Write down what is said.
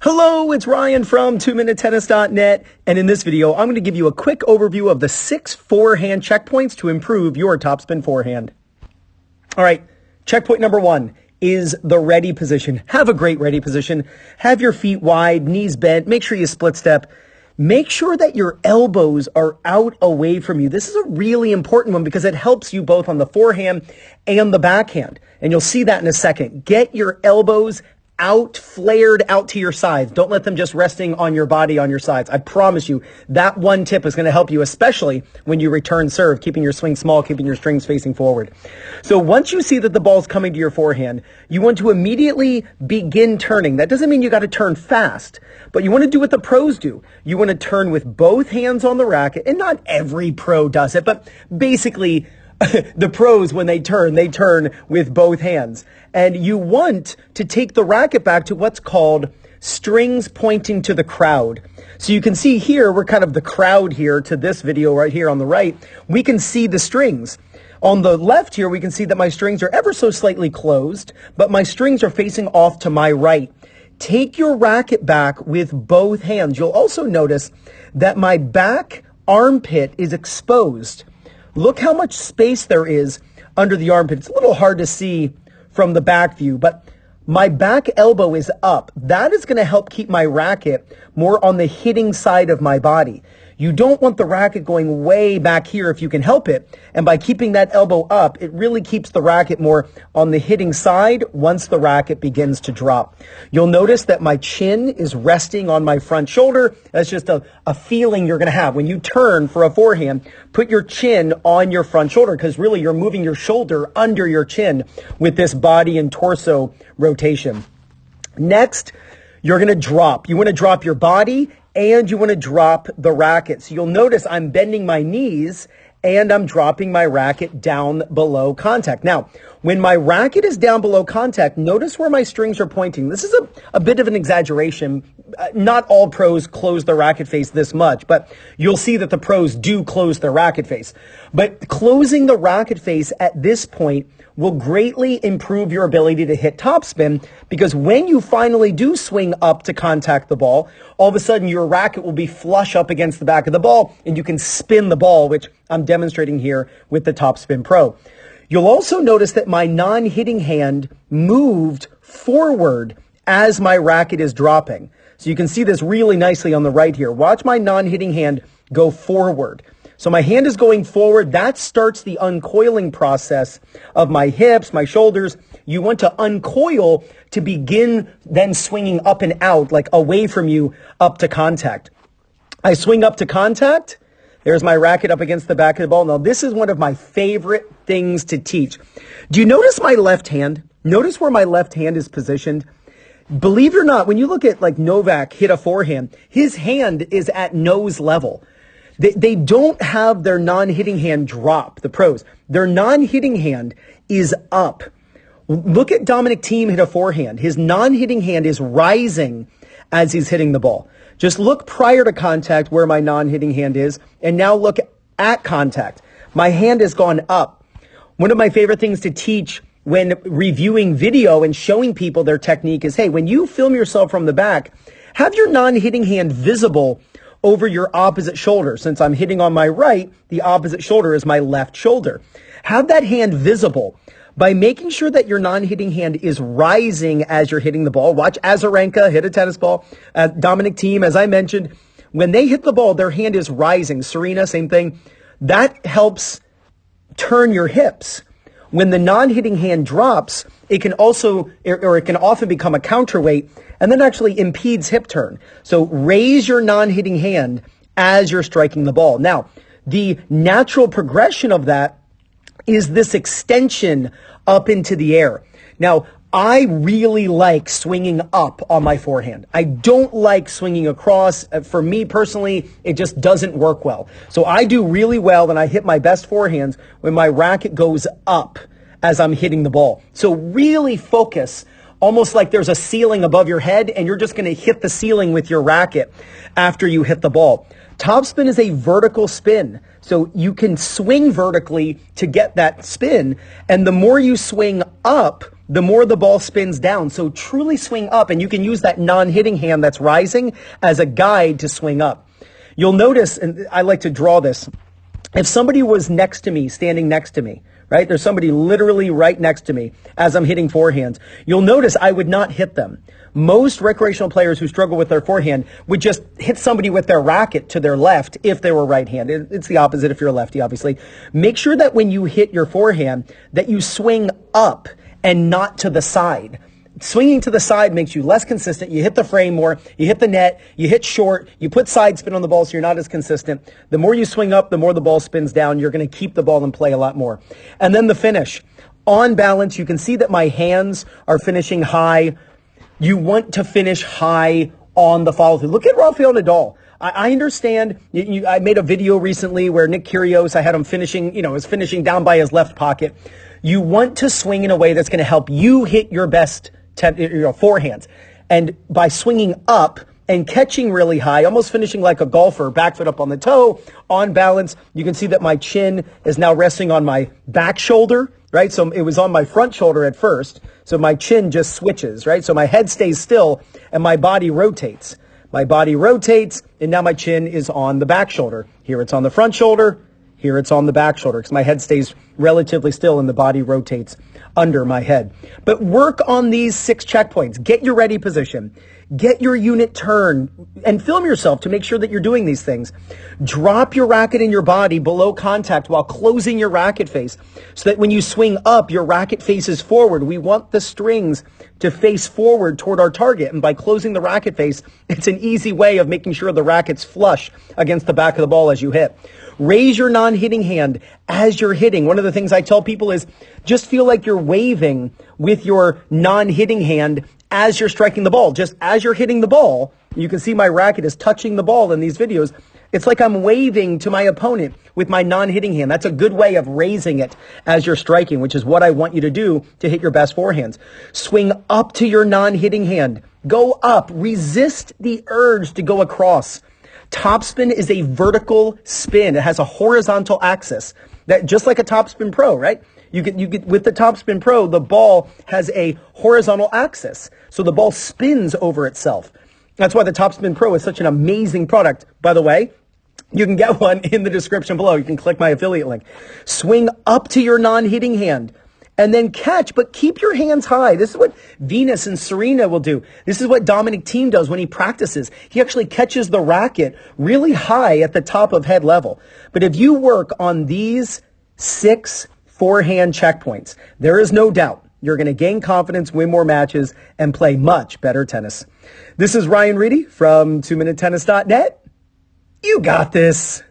Hello, it's Ryan from 2minutetennis.net, and in this video, I'm going to give you a quick overview of the 6 forehand checkpoints to improve your topspin forehand. All right, checkpoint number 1 is the ready position. Have a great ready position. Have your feet wide, knees bent. Make sure you split step. Make sure that your elbows are out away from you. This is a really important one because it helps you both on the forehand and the backhand. And you'll see that in a second. Get your elbows out, flared out to your sides. Don't let them just resting on your body on your sides. I promise you that one tip is going to help you, especially when you return serve, keeping your swing small, keeping your strings facing forward. So once you see that the ball's coming to your forehand, you want to immediately begin turning. That doesn't mean you got to turn fast, but you want to do what the pros do. You want to turn with both hands on the racket, and not every pro does it, but basically the pros, when they turn with both hands. And you want to take the racket back to what's called strings pointing to the crowd. So you can see here, we're kind of the crowd here to this video right here on the right. We can see the strings. On the left here, we can see that my strings are ever so slightly closed, but my strings are facing off to my right. Take your racket back with both hands. You'll also notice that my back armpit is exposed. Look how much space there is under the armpit. It's a little hard to see from the back view, but my back elbow is up. That is going to help keep my racket more on the hitting side of my body. You don't want the racket going way back here if you can help it. And by keeping that elbow up, it really keeps the racket more on the hitting side once the racket begins to drop. You'll notice that my chin is resting on my front shoulder. That's just a feeling you're going to have. When you turn for a forehand, put your chin on your front shoulder because really you're moving your shoulder under your chin with this body and torso rotation. Next, you're going to drop. You want to drop your body and you want to drop the racket. So you'll notice I'm bending my knees and I'm dropping my racket down below contact. Now, when my racket is down below contact, notice where my strings are pointing. This is a bit of an exaggeration. Not all pros close their racket face this much, but you'll see that the pros do close their racket face. But closing the racket face at this point will greatly improve your ability to hit topspin, because when you finally do swing up to contact the ball, all of a sudden your racket will be flush up against the back of the ball and you can spin the ball, which I'm demonstrating here with the Topspin Pro. You'll also notice that my non-hitting hand moved forward as my racket is dropping. So you can see this really nicely on the right here. Watch my non-hitting hand go forward. So my hand is going forward. That starts the uncoiling process of my hips, my shoulders. You want to uncoil to begin then swinging up and out, like away from you, up to contact. I swing up to contact. There's my racket up against the back of the ball. Now, this is one of my favorite things to teach. Do you notice my left hand? Notice where my left hand is positioned? Believe it or not, when you look at like Novak hit a forehand, his hand is at nose level. They don't have their non-hitting hand drop, the pros. Their non-hitting hand is up. Look at Dominic Thiem hit a forehand. His non-hitting hand is rising as he's hitting the ball. Just look prior to contact where my non-hitting hand is, and now look at contact. My hand has gone up. One of my favorite things to teach when reviewing video and showing people their technique is, hey, when you film yourself from the back, have your non-hitting hand visible over your opposite shoulder. Since I'm hitting on my right, the opposite shoulder is my left shoulder. Have that hand visible by making sure that your non-hitting hand is rising as you're hitting the ball. Watch Azarenka hit a tennis ball. Dominic Thiem, as I mentioned, when they hit the ball, their hand is rising. Serena, same thing. That helps turn your hips. When the non-hitting hand drops, it can also, or it can often become a counterweight and then actually impedes hip turn. So raise your non-hitting hand as you're striking the ball. Now, the natural progression of that is this extension up into the air. Now, I really like swinging up on my forehand. I don't like swinging across. For me personally, it just doesn't work well. So I do really well and I hit my best forehands when my racket goes up as I'm hitting the ball. So really focus almost like there's a ceiling above your head and you're just going to hit the ceiling with your racket after you hit the ball. Topspin is a vertical spin, so you can swing vertically to get that spin, and the more you swing up, the more the ball spins down. So truly swing up, and you can use that non-hitting hand that's rising as a guide to swing up. You'll notice, and I like to draw this, if somebody was next to me, standing next to me, right? There's somebody literally right next to me as I'm hitting forehands. You'll notice I would not hit them. Most recreational players who struggle with their forehand would just hit somebody with their racket to their left if they were right-handed. It's the opposite if you're a lefty, obviously. Make sure that when you hit your forehand that you swing up and not to the side. Swinging to the side makes you less consistent. You hit the frame more, you hit the net, you hit short, you put side spin on the ball so you're not as consistent. The more you swing up, the more the ball spins down. You're going to keep the ball in play a lot more. And then the finish. On balance, you can see that my hands are finishing high. You want to finish high on the follow-through. Look at Rafael Nadal. I understand. I made a video recently where Nick Kyrgios, I had him finishing, was finishing down by his left pocket. You want to swing in a way that's going to help you hit your best forehands. And by swinging up and catching really high, almost finishing like a golfer, back foot up on the toe, on balance, you can see that my chin is now resting on my back shoulder, right? So it was on my front shoulder at first. So my chin just switches, right? So my head stays still and my body rotates. My body rotates and now my chin is on the back shoulder. Here it's on the front shoulder. Here it's on the back shoulder because my head stays relatively still and the body rotates under my head. But work on these 6 checkpoints. Get your ready position. Get your unit turn and film yourself to make sure that you're doing these things. Drop your racket in your body below contact while closing your racket face so that when you swing up, your racket faces forward. We want the strings to face forward toward our target. And by closing the racket face, it's an easy way of making sure the racket's flush against the back of the ball as you hit. Raise your non-hitting hand as you're hitting. One of the things I tell people is just feel like you're waving with your non-hitting hand as you're striking the ball. Just as you're hitting the ball, you can see my racket is touching the ball in these videos. It's like I'm waving to my opponent with my non-hitting hand. That's a good way of raising it as you're striking, which is what I want you to do to hit your best forehands. Swing up to your non-hitting hand. Go up. Resist the urge to go across. Topspin is a vertical spin. It has a horizontal axis that just like a Topspin Pro, right? You get with the Topspin Pro, the ball has a horizontal axis. So the ball spins over itself. That's why the Topspin Pro is such an amazing product. By the way, you can get one in the description below. You can click my affiliate link. Swing up to your non-hitting hand and then catch, but keep your hands high. This is what Venus and Serena will do. This is what Dominic Thiem does when he practices. He actually catches the racket really high at the top of head level. But if you work on these 6 forehand checkpoints, there is no doubt you're going to gain confidence, win more matches, and play much better tennis. This is Ryan Reedy from 2minutetennis.net. You got this.